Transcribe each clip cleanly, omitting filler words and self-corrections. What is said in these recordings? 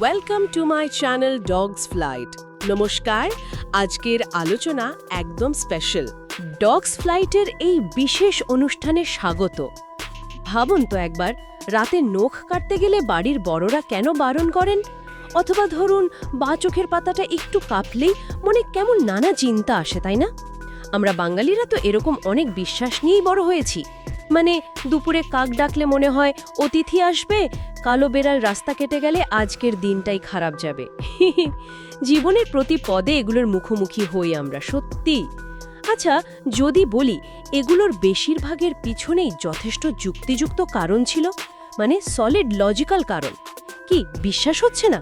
Welcome to my channel dogs flight. নমস্কার, আজকের আলোচনা একদম স্পেশাল। ডগস ফ্লাইটের এই বিশেষ অনুষ্ঠানে স্বাগত। ভাবুন তো একবার, রাতে নখ কাটতে গেলে বাড়ির বড়রা কেন বারণ করেন? অথবা ধরুন বা চোখের পাতাটা একটু কাঁপলেই মনে কেমন নানা চিন্তা আসে, তাই না? আমরা বাঙালিরা তো এরকম অনেক বিশ্বাস নিয়েই বড় হয়েছি। মানে দুপুরে কাক ডাকলে মনে হয় অতিথি আসবে, কালো বেড়াল রাস্তা কেটে গেলে আজকের দিনটাই খারাপ যাবে। জীবনের প্রতি পদে এগুলোর মুখোমুখি হই আমরা, সত্যি। আচ্ছা, যদি বলি এগুলোর বেশিরভাগের পিছনেই যথেষ্ট যুক্তিযুক্ত কারণ ছিল, মানে সলিড লজিক্যাল কারণ, কি বিশ্বাস হচ্ছে না?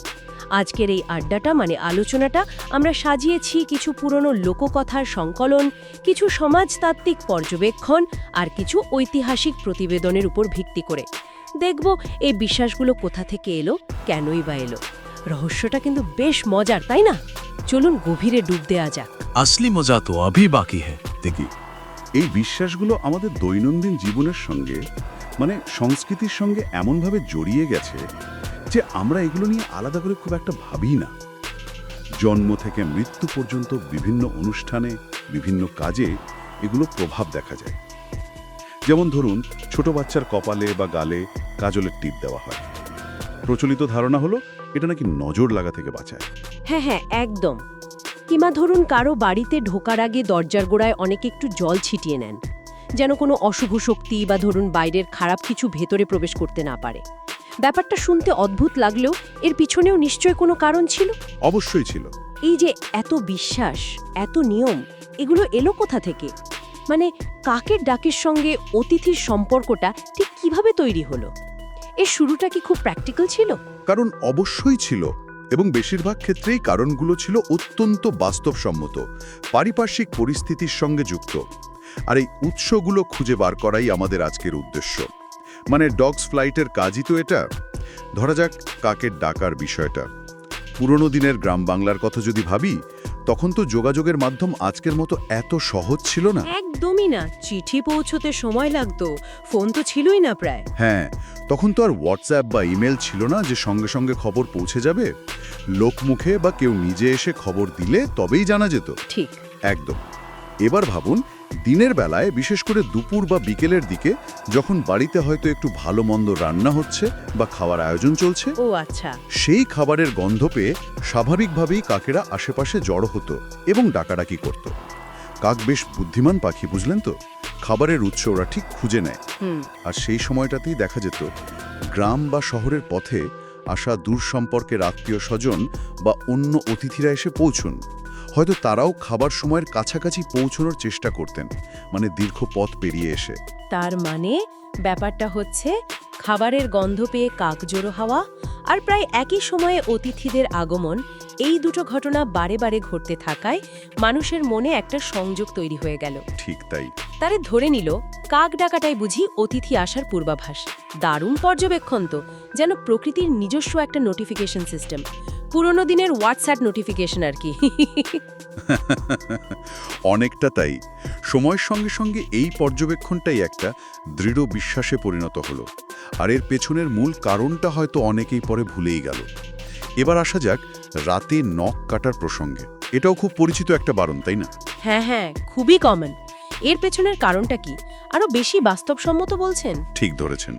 আজকের এই আড্ডাটা মানে আলোচনাটা আমরা সাজিয়েছি কিছু পুরনো লোককথার সংকলন, কিছু সমাজতাত্ত্বিক পর্যবেক্ষণ আর কিছু ঐতিহাসিক প্রতিবেদনের উপর ভিত্তি করে। দেখব এই বিশ্বাসগুলো কোথা থেকে এলো, কেনই বা এলো। রহস্যটা কিন্তু বেশ মজার, তাই না? চলুন গভীরে ডুব দেওয়া যাক। असली मजा तो अभी बाकी है। দেখি, এই বিশ্বাসগুলো আমাদের দৈনন্দিন জীবনের সঙ্গে মানে সংস্কৃতির সঙ্গে এমনভাবে জড়িয়ে গেছে যে আমরা এগুলো নিয়ে আলাদা করে খুব একটা ভাবি না। জন্ম থেকে মৃত্যু পর্যন্ত বিভিন্ন অনুষ্ঠানে, বিভিন্ন কাজে এগুলো প্রভাব দেখা যায়। যেমন ধরুন, ছোট বাচ্চার কপালে বা গালে কাজলের টিপ দেওয়া হয়। প্রচলিত ধারণা হলো এটা নাকি নজর লাগা থেকে বাঁচায়। হ্যাঁ, একদম। কিংবা ধরুন কারো বাড়িতে ঢোকার আগে দরজার গোড়ায় অনেকে একটু জল ছিটিয়ে নেন, যেন কোনো অশুভ শক্তি বা ধরুন বাইরের খারাপ কিছু ভেতরে প্রবেশ করতে না পারে। ব্যাপারটা শুনতে অদ্ভুত লাগলেও এর পিছনেও নিশ্চয় কোনো কারণ ছিল। অবশ্যই ছিল। এই যে এত বিশ্বাস, এত নিয়ম, এগুলো এলো কোথা থেকে? মানে কাকের ডাকের সঙ্গে অতিথির সম্পর্কটা ঠিক কিভাবে তৈরি হলো? এর শুরুটা কি খুব প্র্যাকটিক্যাল ছিল? কারণ অবশ্যই ছিল, এবং বেশিরভাগ ক্ষেত্রেই কারণগুলো ছিল অত্যন্ত বাস্তবসম্মত, পারিপার্শ্বিক পরিস্থিতির সঙ্গে যুক্ত। আর এই উৎসগুলো খুঁজে বার করাই আমাদের আজকের উদ্দেশ্য। মানে ডগস ফ্লাইটের কাজই তো এটা। ধরা যাক কাকের ডাকার বিষয়টা। পুরনো দিনের গ্রাম বাংলার কথা যদি ভাবি, তখন তো যোগাযোগের মাধ্যম আজকের মতো এত সহজ ছিল না। একদমই না। চিঠি পৌঁছতে সময় লাগতো, ফোন তো ছিলই না প্রায়। হ্যাঁ, তখন তো আর হোয়াটসঅ্যাপ বা ইমেল ছিল না যে সঙ্গে সঙ্গে খবর পৌঁছে যাবে। লোকমুখে বা কেউ নিজে এসে খবর দিলে তবেই জানা যেত। ঠিক একদম। এবার ভাবুন, দিনের বেলায়, বিশেষ করে দুপুর বা বিকেলের দিকে, যখন বাড়িতে হয়তো একটু ভালো মন্দ রান্না হচ্ছে বা খাওয়ার আয়োজন চলছে, ও আচ্ছা। সেই খাবারের গন্ধ পেয়ে স্বাভাবিকভাবেই কাকেরা আশেপাশে জড়ো হতো এবং ডাকাডাকি করত। কাক বেশ বুদ্ধিমান পাখি, বুঝলেন তো? খাবারের উৎস ওরা ঠিক খুঁজে নেয়। আর সেই সময়টাতেই দেখা যেত গ্রাম বা শহরের পথে আসা দূর সম্পর্কের আত্মীয় স্বজন বা অন্য অতিথিরা এসে পৌঁছুন। হয়তো তারাও খাবার সময়ের কাছাকাছি পৌঁছানোর চেষ্টা করতেন, মানে দীর্ঘ পথ পেরিয়ে এসে। তার মানে ব্যাপারটা হচ্ছে খাবারের গন্ধ পেয়ে কাক জড়ো হওয়া আর প্রায় একই সময়ে অতিথিদের আগমন, এই দুটো ঘটনা বারে বারে ঘটতে থাকায় মানুষের মনে একটা সংযোগ তৈরি হয়ে গেল। ঠিক তাই। তারে ধরে নিল কাক ডাকাটাই বুঝি অতিথি আসার পূর্বাভাস। দারুণ পর্যবেক্ষণ তো, যেন প্রকৃতির নিজস্ব একটা নোটিফিকেশন সিস্টেম। পুরনো দিনের হোয়াটসঅ্যাপ নোটিফিকেশন আর কি। অনেকটা তাই। সময়ের সঙ্গে সঙ্গে এই পর্যবেক্ষণটাই একটা দৃঢ় বিশ্বাসে পরিণত হলো। আর এর পেছনের মূল কারণটা হয়তো অনেকেই পরে ভুলেই গেল। এবার আসা যাক রাতে নখ কাটার প্রসঙ্গে। এটাও খুব পরিচিত একটা বারণ, তাই না? হ্যাঁ, খুবই কমন। এর পেছনের কারণটা কি? আরো বেশি বাস্তবসম্মত বলছেন? ঠিক ধরেছেন।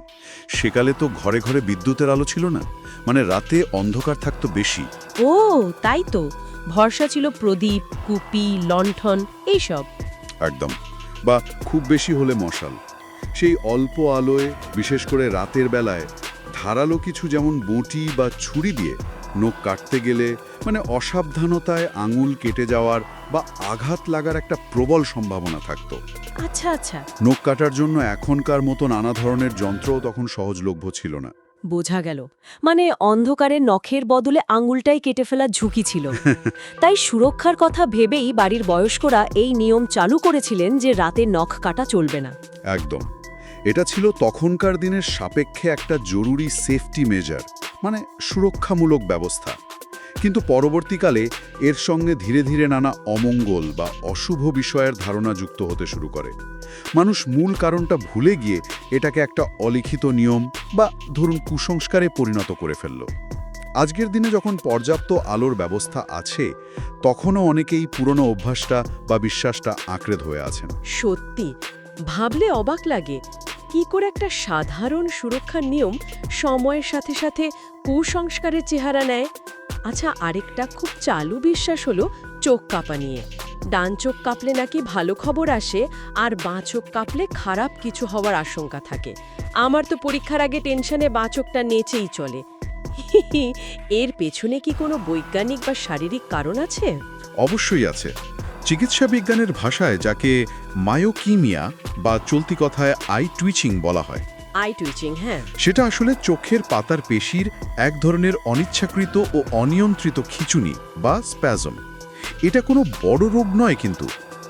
সেকালে তো ঘরে ঘরে বিদ্যুতের আলো ছিল না, মানে রাতে অন্ধকার থাকতো বেশি। ও তাই তো, ভরসা ছিল প্রদীপ, কুপি, লণ্ঠন এইসব। একদম। বা খুব বেশি হলে মশাল। সেই অল্প আলোয়, বিশেষ করে রাতের বেলায়, ধারালো কিছু যেমন বঁটি বা ছুরি দিয়ে নখ কাটতে গেলে মানে অসাবধানতায় আঙুল কেটে যাওয়ার বা আঘাত লাগার একটা প্রবল সম্ভাবনা থাকতো। আচ্ছা। নখ কাটার জন্য এখনকার মতো নানা ধরনের যন্ত্রও তখন সহজলভ্য ছিল না। বোঝা গেল, মানে অন্ধকারে নখের বদলে আঙুলটাই কেটে ফেলার ঝুঁকি ছিল। তাই সুরক্ষার কথা ভেবেই বাড়ির বয়স্করা এই নিয়ম চালু করেছিলেন যে রাতে নখ কাটা চলবে না। একদম। এটা ছিল তখনকার দিনের সাপেক্ষে একটা জরুরি সেফটি মেজার, মানে সুরক্ষামূলক ব্যবস্থা। কিন্তু পরবর্তীকালে এর সঙ্গে ধীরে ধীরে নানা অমঙ্গল বা অশুভ বিষয়ের ধারণা যুক্ত হতে শুরু করে। মানুষ মূল কারণটা ভুলে গিয়ে এটাকে একটা অলিখিত নিয়ম বা ধরুন কুসংস্কারে পরিণত করে ফেলল। আজকের দিনে যখন পর্যাপ্ত আলোর ব্যবস্থা আছে তখনও অনেকেই পুরনো অভ্যাসটা বা বিশ্বাসটা আঁকড়ে ধরে আছেন। সত্যি ভাবলে অবাক লাগে কি করে একটা সাধারণ সুরক্ষার নিয়ম সময়ের সাথে সাথে কুসংস্কারের চেহারা নেয়। আচ্ছা, আরেকটা খুব চালু বিশ্বাস হলো চোখ কাঁপা নিয়ে। ডান চোখ কাঁপলে নাকি ভালো খবর আসে, আর বাঁ চোখ কাঁপলে খারাপ কিছু হওয়ার আশঙ্কা থাকে। আমার তো পরীক্ষার আগে টেনশনে বাঁ চোখটা নেচেই চলে। এর পেছনে কি কোনো বৈজ্ঞানিক বা শারীরিক কারণ আছে? অবশ্যই আছে। চিকিৎসা বিজ্ঞানের ভাষায় যাকে মায়োকিমিয়া বা চলতি কথায় আই টুইচিং বলা হয়, আই টুইচিং, হ্যাঁ। সেটা আসলে চোখের পাতার পেশির এক ধরনের অনিচ্ছাকৃত ও অনিয়ন্ত্রিত খিঁচুনি বা স্প্যাজম। এটা কোনো বড় রোগ নয়, কিন্তু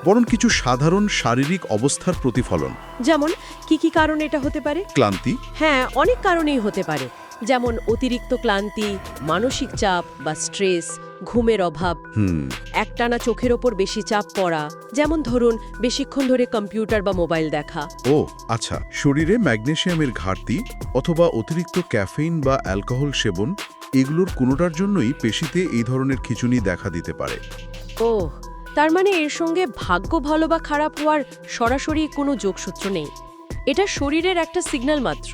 বরং কিছু সাধারণ শারীরিক অবস্থার প্রতিফলন। যেমন কি কি কারণ এটা হতে পারে? ক্লান্তি, হ্যাঁ, অনেক কারণেই হতে পারে। যেমন অতিরিক্ত ক্লান্তি, মানসিক চাপ বা স্ট্রেস, ঘুমের অভাব, একটানা চোখের ওপর বেশি চাপ পড়া, যেমন ধরুন বেশিক্ষণ ধরে কম্পিউটার বা মোবাইল দেখা। ও আচ্ছা, শরীরে ম্যাগনেসিয়ামের ঘাটতি অথবা অতিরিক্ত ক্যাফেইন বা অ্যালকোহল সেবন, এগুলোর কোনোটার জন্যই পেশিতে এই ধরনের খিঁচুনি দেখা দিতে পারে। ও, তার মানে এর সঙ্গে ভাগ্য ভালো বা খারাপ হওয়ার সরাসরি কোনো যোগসূত্র নেই। এটা শরীরের একটা সিগন্যাল মাত্র,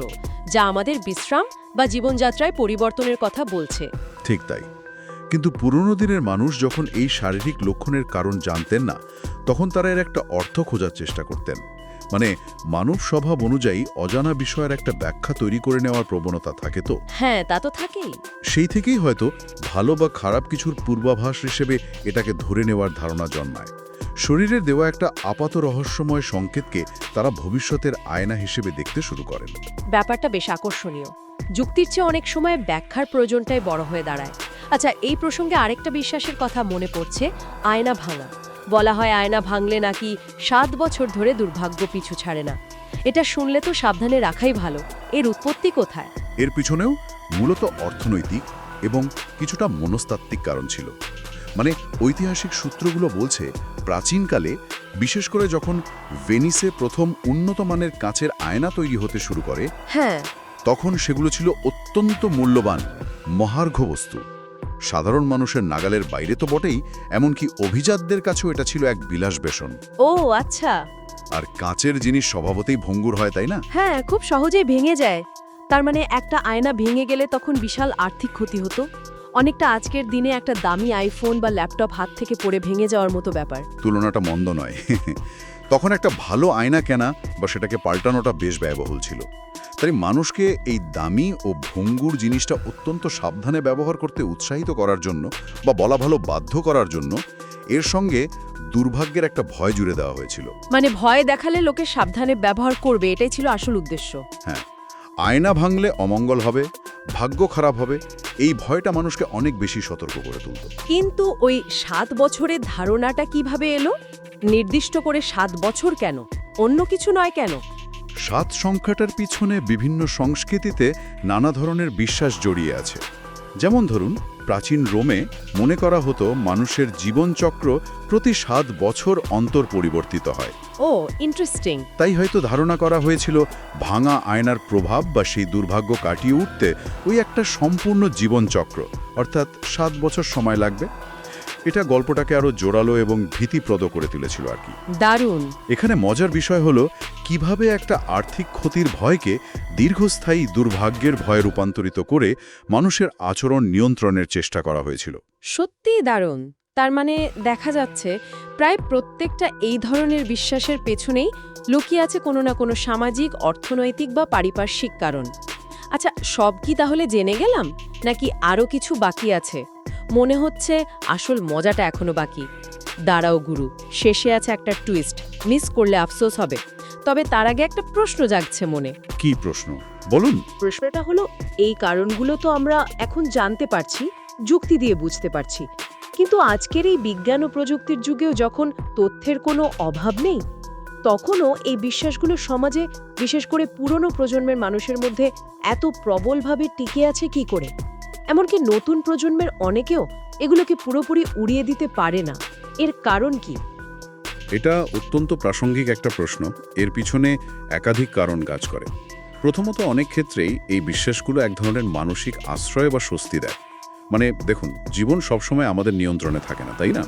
যা আমাদের বিশ্রাম বা জীবনযাত্রায় পরিবর্তনের কথা বলছে। ঠিক তাই। কিন্তু পুরনো দিনের মানুষ যখন এই শারীরিক লক্ষণের কারণ জানতেন না, তখন তারা এর একটা অর্থ খোঁজার চেষ্টা করতেন। মানে মানব স্বভাব অনুযায়ী অজানা বিষয়ের একটা ব্যাখ্যা তৈরি করে নেওয়ার প্রবণতা থাকে। তো হ্যাঁ, তা তো থাকেই। সেই থেকেই হয়তো ভালো বা খারাপ কিছুর পূর্বাভাস হিসেবে এটাকে ধরে নেওয়ার ধারণা জন্মায়। শরীরের দেওয়া একটা আপাত রহস্যময় সংকেতকে তারা ভবিষ্যতের আয়না হিসেবে দেখতে শুরু করেন। ব্যাপারটা বেশ আকর্ষণীয়। যুক্তির চেয়ে অনেক সময় ব্যাখ্যার প্রয়োজনটাই বড় হয়ে দাঁড়ায়। আচ্ছা, এই প্রসঙ্গে আরেকটা বিশ্বাসের কথা মনে পড়ছে, আয়না ভাঙা। বলা হয় আয়না ভাঙলে নাকি 7 বছর ধরে দুর্ভাগ্য পিছু ছাড়ে না। এটা শুনলে তো সাবধানে রাখাই ভালো। এর উৎপত্তি কোথায়? এর পিছনেও মূলত অর্থনৈতিক এবং কিছুটা মনস্তাত্ত্বিক কারণ ছিল। মানে ঐতিহাসিক সূত্রগুলো বলছে, প্রাচীনকালে বিশেষ করে যখন ভেনিসে প্রথম উন্নত মানের কাঁচের আয়না তৈরি হতে শুরু করে, হ্যাঁ, তখন সেগুলো ছিল অত্যন্ত মূল্যবান, মহার্ঘ বস্তু। সাধারণ মানুষের নাগালের বাইরে তো বটেই, এমনকি অভিজাতদের কাছেও এটা ছিল এক বিলাস বেশন। ও আচ্ছা। আর কাঁচের জিনিস স্বভাবতেই ভঙ্গুর হয়, তাই না? হ্যাঁ, খুব সহজেই ভেঙে যায়। তার মানে একটা আয়না ভেঙে গেলে তখন বিশাল আর্থিক ক্ষতি হতো। অনেকটা আজকের দিনে একটা দামি আইফোন বা ল্যাপটপ হাত থেকে পড়ে ভেঙে যাওয়ার মতো ব্যাপার। তুলনাটা মন্দ নয়। তখন একটা ভালো আয়না কেনা বা সেটাকে পাল্টানোটা বেশ ব্যয়বহুল ছিল। তাই মানুষকে এই দামি ও ভঙ্গুর জিনিসটা অত্যন্ত সাবধানে ব্যবহার করতে উৎসাহিত করার জন্য বা বলা ভালো বাধ্য করার জন্য এর সঙ্গে দুর্ভাগ্যের একটা ভয় জুড়ে দেওয়া হয়েছিল। মানে ভয় দেখালে লোকে সাবধানে ব্যবহার করবে, এটাই ছিল আসল উদ্দেশ্য। হ্যাঁ, আয়না ভাঙলে অমঙ্গল হবে, ভাগ্য খারাপ হবে, এই ভয়টা মানুষকে অনেক বেশি সতর্ক করে তুলত। কিন্তু ওই 7 বছরের ধারণাটা কিভাবে এলো? নির্দিষ্ট করে 7 বছর কেন? অন্য কিছু নয় কেন? 7 সংখ্যাটার পিছনে বিভিন্ন সংস্কৃতিতে নানা ধরনের বিশ্বাস জড়িয়ে আছে। যেমন ধরুন, প্রাচীন রোমে মনে করা হতো মানুষের জীবনচক্র প্রতি 7 বছর অন্তর পরিবর্তিত হয়। ও, ইন্টারেস্টিং। তাই হয়তো ধারণা করা হয়েছিল ভাঙা আয়নার প্রভাব বা সেই দুর্ভাগ্য কাটিয়ে উঠতে ওই একটা সম্পূর্ণ জীবনচক্র, অর্থাৎ 7 বছর সময় লাগবে। এটা গল্পটাকে আরো জোরালো এবং ভীতিপ্রদ করে তুলেছিল আর কি। দারুণ। এখানে মজার বিষয় হলো কিভাবে একটা আর্থিক ক্ষতির ভয়কে দীর্ঘস্থায়ী দুর্ভাগ্যের ভয়ে রূপান্তরিত করে মানুষের আচরণ নিয়ন্ত্রণের চেষ্টা করা হয়েছিল। সত্যিই দারুণ। তার মানে দেখা যাচ্ছে প্রায় প্রত্যেকটা এই ধরনের বিশ্বাসের পেছনেই লুকিয়ে আছে কোনো না কোনো সামাজিক, অর্থনৈতিক বা পারিপার্শ্বিক কারণ। আচ্ছা, সব কি তাহলে জেনে গেলাম, নাকি আরও কিছু বাকি আছে? মনে হচ্ছে আসল মজাটা এখনো বাকি। দাঁড়াও গুরু, শেষে আছে একটা টুইস্ট, মিস করলে আফসোস হবে। তবে তার আগে একটা প্রশ্ন জাগছে মনে। কি প্রশ্ন বলুন? প্রশ্নটা হলো, এই কারণগুলো তো আমরা এখন জানতে পারছি, যুক্তি দিয়ে বুঝতে পারছি, কিন্তু আজকের এই বিজ্ঞান ও প্রযুক্তির যুগেও যখন তথ্যের কোনো অভাব নেই, তখনও এই বিশ্বাসগুলো সমাজে, বিশেষ করে পুরনো প্রজন্মের মানুষের মধ্যে এত প্রবলভাবে টিকে আছে কি করে? এমনকি নতুন প্রজন্মের অনেকেও এগুলোকে পুরোপুরি উড়িয়ে দিতে পারে না। এর কারণ কি? এটা অত্যন্ত প্রাসঙ্গিক একটা প্রশ্ন। এর পিছনে একাধিক কারণ কাজ করে। প্রথমত, অনেক ক্ষেত্রেই এই বিশ্বাসগুলো এক ধরনের মানসিক আশ্রয় বা স্বস্তি দেয়। মানে দেখুন, জীবন সবসময় আমাদের নিয়ন্ত্রণে থাকে না, তাই না?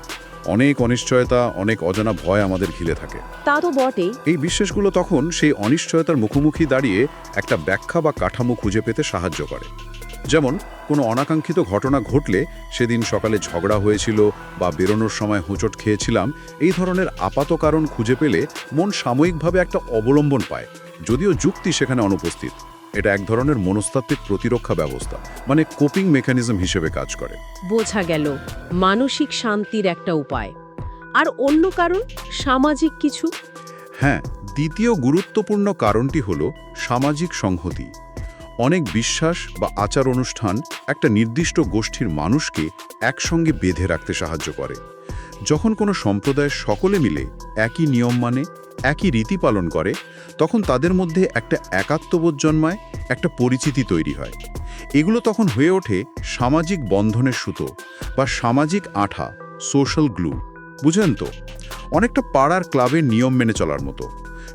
অনেক অনিশ্চয়তা, অনেক অজানা ভয় আমাদের ঘিরে থাকে। তা তো বটেই। এই বিশ্বাসগুলো তখন সেই অনিশ্চয়তার মুখোমুখি দাঁড়িয়ে একটা ব্যাখ্যা বা কাঠামো খুঁজে পেতে সাহায্য করে। যেমন কোনো অনাকাঙ্ক্ষিত ঘটনা ঘটলে, সেদিন সকালে ঝগড়া হয়েছিল বা বেরোনোর সময় হোঁচট খেয়েছিলাম, এই ধরনের আপাত কারণ খুঁজে পেলে মন সাময়িকভাবে একটা অবলম্বন পায়, যদিও যুক্তি সেখানে অনুপস্থিত। এটা এক ধরনের মনস্তাত্ত্বিক প্রতিরক্ষা ব্যবস্থা, মানে কোপিং মেকানিজম হিসেবে কাজ করে। বোঝা গেল, মানসিক শান্তির একটা উপায়। আর অন্য কারণ, সামাজিক কিছু? হ্যাঁ, দ্বিতীয় গুরুত্বপূর্ণ কারণটি হলো সামাজিক সংহতি। অনেক বিশ্বাস বা আচার অনুষ্ঠান একটা নির্দিষ্ট গোষ্ঠীর মানুষকে একসঙ্গে বেঁধে রাখতে সাহায্য করে। যখন কোনো সম্প্রদায়ের সকলে মিলে একই নিয়ম মানে, একই রীতি পালন করে, তখন তাদের মধ্যে একটা একাত্মবোধ জন্মায়, একটা পরিচিতি তৈরি হয়। এগুলো তখন হয়ে ওঠে সামাজিক বন্ধনের সুতো বা সামাজিক আঠা, সোশ্যাল গ্লু। বুঝেন তো? অনেকটা পাড়ার ক্লাবের নিয়ম মেনে চলার মতো।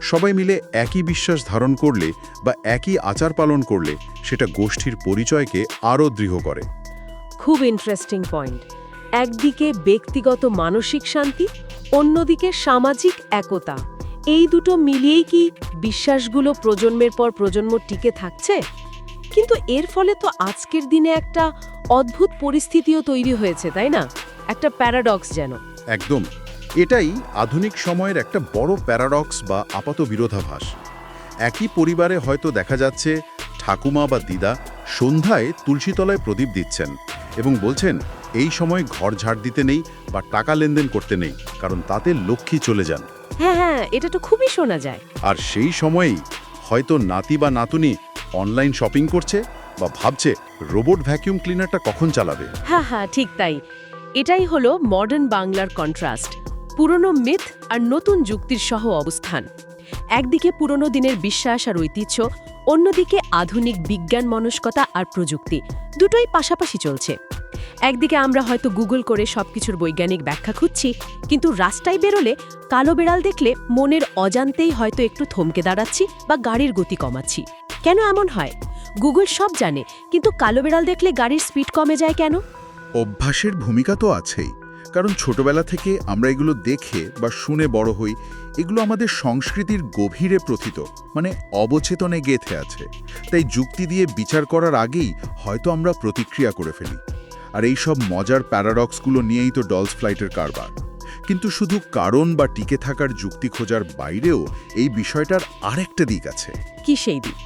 সবাই মিলে একই বিশ্বাস ধারণ করলে বা একই আচার পালন করলে সেটা গোষ্ঠীর পরিচয়কে আরও দৃঢ় করে। খুব ইন্টারেস্টিং পয়েন্ট। একদিকে ব্যক্তিগত মানসিক শান্তি, অন্যদিকে সামাজিক একতা। এই দুটো মিলিয়েই কি বিশ্বাসগুলো প্রজন্মের পর প্রজন্ম টিকে থাকছে? কিন্তু এর ফলে তো আজকের দিনে একটা অদ্ভুত পরিস্থিতিও তৈরি হয়েছে, তাই না? একটা প্যারাডক্স যেন। একদম। এটাই আধুনিক সময়ের একটা বড় প্যারাডক্স বা আপাত বিরোধাভাস। একই পরিবারে হয়তো দেখা যাচ্ছে ঠাকুমা বা দিদা সন্ধ্যায় তুলসীতলায় প্রদীপ দিচ্ছেন এবং বলছেন এই সময় ঘর ঝাড় দিতে নেই বা টাকা লেনদেন করতে নেই, কারণ তাতে লক্ষ্মী চলে যান। হ্যাঁ, এটা তো খুবই শোনা যায়। আর সেই সময়েই হয়তো নাতি বা নাতুনি অনলাইন শপিং করছে বা ভাবছে রোবট ভ্যাকিউম ক্লিনারটা কখন চালাবে। হ্যাঁ, ঠিক তাই। এটাই হলো মডার্ন বাংলার কন্ট্রাস্ট, পুরনো মিথ আর নতুন যুক্তির সহ অবস্থান। একদিকে পুরনো দিনের বিশ্বাস আর ঐতিহ্য, অন্যদিকে আধুনিক বিজ্ঞান মনস্কতা আর প্রযুক্তি, দুটোই পাশাপাশি চলছে। একদিকে আমরা হয়তো গুগল করে সবকিছুর বৈজ্ঞানিক ব্যাখ্যা খুঁজছি, কিন্তু রাস্তায় বেরোলে কালো বেড়াল দেখলে মনের অজান্তেই হয়তো একটু থমকে দাঁড়াচ্ছি বা গাড়ির গতি কমাচ্ছি। কেন এমন হয়? গুগল সব জানে, কিন্তু কালো বেড়াল দেখলে গাড়ির স্পিড কমে যায় কেন? অভ্যাসের ভূমিকা তো আছেই, কারণ ছোটবেলা থেকে আমরা এগুলো দেখে বা শুনে বড় হই। এগুলো আমাদের সংস্কৃতির গভীরে প্রথিত, মানে অবচেতনে গেঁথে আছে। তাই যুক্তি দিয়ে বিচার করার আগেই হয়তো আমরা প্রতিক্রিয়া করে ফেলি। আর এই সব মজার প্যারাডক্সগুলো নিয়েই তো ডলস ফ্লাইটের কারবার। কিন্তু শুধু কারণ বা টিকে থাকার যুক্তি খোঁজার বাইরেও এই বিষয়টার আরেকটা দিক আছে। কি সেই দিক?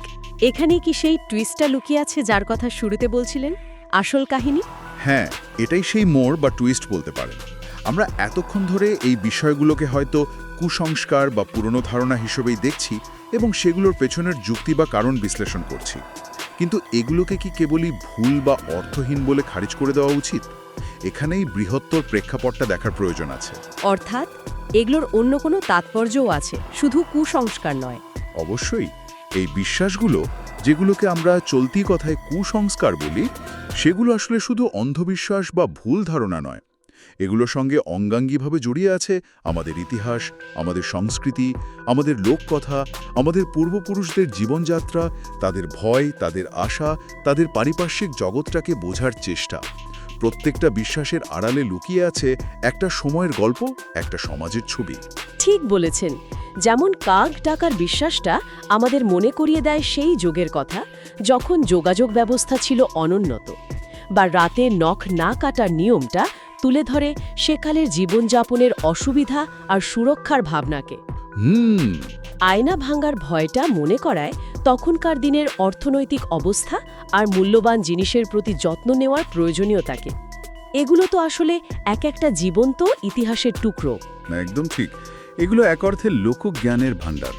এখানেই কি সেই টুইস্টটা লুকিয়ে আছে যার কথা শুরুতে বলছিলেন? আসল কাহিনী? হ্যাঁ, এটাই সেই মোড় বা টুইস্ট বলতে পারেন। আমরা এতক্ষণ ধরে এই বিষয়গুলোকে হয়তো কুসংস্কার বা পুরনো ধারণা হিসেবেই দেখছি এবং সেগুলোর পেছনের যুক্তি বা কারণ বিশ্লেষণ করছি। কিন্তু এগুলোকে কি কেবলই ভুল বা অর্থহীন বলে খারিজ করে দেওয়া উচিত? এখানেই বৃহত্তর প্রেক্ষাপটটা দেখার প্রয়োজন আছে। অর্থাৎ এগুলোর অন্য কোনো তাৎপর্যও আছে, শুধু কুসংস্কার নয়। অবশ্যই। এই বিশ্বাসগুলো, যেগুলোকে আমরা চলতি কথায় কুসংস্কার বলি, সেগুলো আসলে শুধু অন্ধবিশ্বাস বা ভুল ধারণা নয়। এগুলোর সঙ্গে অঙ্গাঙ্গিভাবে জড়িয়ে আছে আমাদের ইতিহাস, আমাদের সংস্কৃতি, আমাদের লোককথা, আমাদের পূর্বপুরুষদের জীবনযাত্রা, তাদের ভয়, তাদের আশা, তাদের পারিপার্শ্বিক জগৎটাকে বোঝার চেষ্টা। প্রত্যেকটা বিশ্বাসের আড়ালে লুকিয়ে আছে একটা সময়ের গল্প, একটা সমাজের ছবি। ঠিক বলেছেন। যেমন কাক ডাকার বিশ্বাসটা আমাদের মনে করিয়ে দেয় সেই যুগের কথা, যখন যোগাযোগ ব্যবস্থা ছিল অনুন্নত, বা রাতে নখ না কাটার নিয়মটা তুলে ধরে সেকালের জীবনযাপনের অসুবিধা আর সুরক্ষার ভাবনাকে। আয়না ভাঙার ভয়টা মনে করায় তখনকার দিনের অর্থনৈতিক অবস্থা আর মূল্যবান জিনিসের প্রতি যত্ন নেওয়ার প্রয়োজনীয়তাকে। এগুলো তো আসলে এক একটা জীবন্ত ইতিহাসের টুকরো। একদম ঠিক। এগুলো এক অর্থে লোকজ্ঞানের ভাণ্ডার।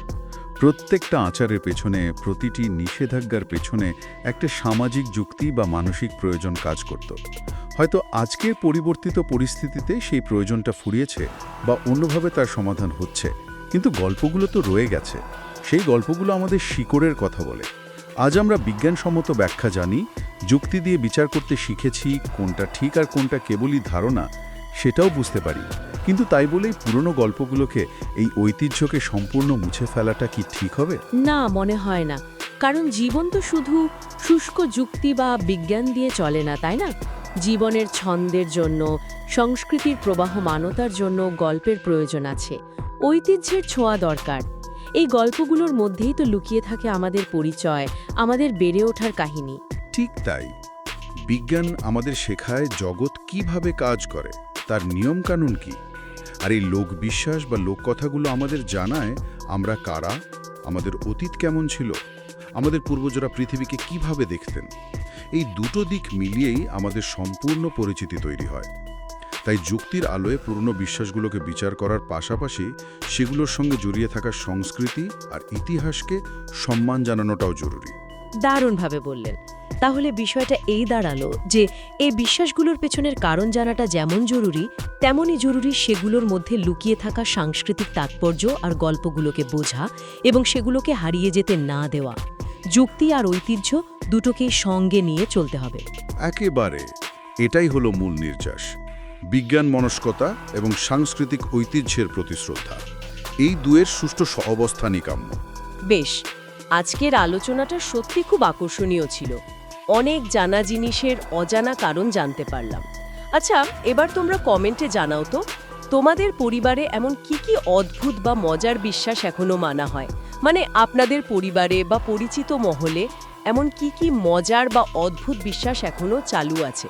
প্রত্যেকটা আচারের পেছনে, প্রতিটি নিষেধাজ্ঞার পেছনে একটা সামাজিক যুক্তি বা মানসিক প্রয়োজন কাজ করত। হয়তো আজকের পরিবর্তিত পরিস্থিতিতে সেই প্রয়োজনটা ফুরিয়েছে বা অন্যভাবে তার সমাধান হচ্ছে, কিন্তু গল্পগুলো তো রয়ে গেছে। সেই গল্পগুলো আমাদের শিকড়ের কথা বলে। আজ আমরা বিজ্ঞানসম্মত ব্যাখ্যা জানি, যুক্তি দিয়ে বিচার করতে শিখেছি, কোনটা ঠিক আর কোনটা কেবলই ধারণা সেটাও বুঝতে পারি। কিন্তু তাই বলেই পুরনো গল্পগুলোকে, এই ঐতিহ্যকে সম্পূর্ণ মুছে ফেলাটা কি ঠিক হবে? না, মনে হয় না। কারণ জীবন তো শুধু শুষ্ক যুক্তি বা বিজ্ঞান দিয়ে চলে না, তাই না? জীবনের ছন্দের জন্য, সংস্কৃতির প্রবাহমানতার জন্য গল্পের প্রয়োজন আছে, ঐতিহ্যের ছোঁয়া দরকার। এই গল্পগুলোর মধ্যেই তো লুকিয়ে থাকে আমাদের পরিচয়, আমাদের বেড়ে ওঠার কাহিনী। ঠিক তাই, বিজ্ঞান আমাদের শেখায় জগৎ কিভাবে কাজ করে, তার নিয়মকানুন কি। আর এই লোকবিশ্বাস বা লোককথাগুলো আমাদের জানায় আমরা কারা, আমাদের অতীত কেমন ছিল, আমাদের পূর্বজরা পৃথিবীকে কিভাবে দেখতেন। এই দুটো দিক মিলিয়েই আমাদের সম্পূর্ণ পরিচিতি তৈরি হয়। তাই যুক্তির আলোয় পুরনো বিশ্বাসগুলোকে বিচার করার পাশাপাশি সেগুলোর সঙ্গে জড়িয়ে থাকা সংস্কৃতি আর ইতিহাসকে সম্মান জানানোটাও জরুরি। দারুণভাবে বললেন। তাহলে বিষয়টা এই দাঁড়ালো যে এই বিশ্বাসগুলোর পেছনের কারণ জানাটা যেমন জরুরি, তেমনই জরুরি সেগুলোর মধ্যে লুকিয়ে থাকা সাংস্কৃতিক তাৎপর্য আর গল্পগুলোকে বোঝা এবং সেগুলোকে হারিয়ে যেতে না দেওয়া। যুক্তি আর ঐতিহ্য দুটোকেই সঙ্গে নিয়ে চলতে হবে। একেবারে এটাই হলো মূল নির্যাস, বিজ্ঞান মনস্কতা এবং সাংস্কৃতিক ঐতিহ্যের প্রতি শ্রদ্ধা। এই দুয়ের সুষ্ঠু সহাবস্থানই কাম্য। বেশ, আজকের আলোচনাটা সত্যি খুব আকর্ষণীয় ছিল। অনেক জানা জিনিসের অজানা কারণ জানতে পারলাম। আচ্ছা, এবার তোমরা কমেন্টে জানাও তো, তোমাদের পরিবারে এমন কি কি অদ্ভুত বা মজার বিশ্বাস এখনো মানা হয়? মানে আপনাদের পরিবারে বা পরিচিত মহলে এমন কি কি মজার বা অদ্ভুত বিশ্বাস এখনো চালু আছে?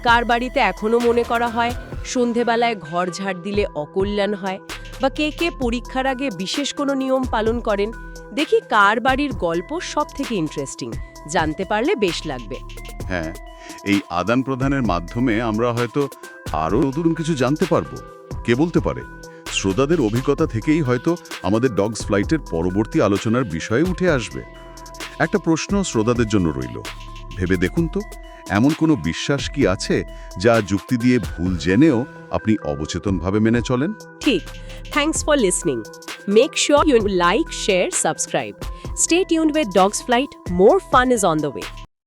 কার বাড়িতে এখনো মনে করা হয় সন্ধেবেলায় ঘর ঝাড় দিলে অকল্যাণ হয়? বা কে কে পরীক্ষার আগে বিশেষ কোনো নিয়ম পালন করেন? দেখি কার বাড়ির গল্প সব থেকে ইন্টারেস্টিং, জানতে পারলে বেশ লাগবে। হ্যাঁ, এই আদান প্রদানের মাধ্যমে আমরা হয়তো আরও নতুন কিছু জানতে পারবো। কে বলতে পারে, শ্রোতাদের অভিজ্ঞতা থেকেই হয়তো আমাদের ডগস ফ্লাইটের পরবর্তী আলোচনার বিষয়ে উঠে আসবে। একটা প্রশ্ন শ্রোতাদের জন্য রইল, ভেবে দেখুন তো, এমন কোনো বিশ্বাস কি আছে যা যুক্তি দিয়ে ভুল জেনেও আপনি অবচেতনভাবে মেনে চলেন? ঠিক। Thanks for listening. Make sure you like, share, subscribe. Stay tuned with Dogs Flight. More fun is on the way.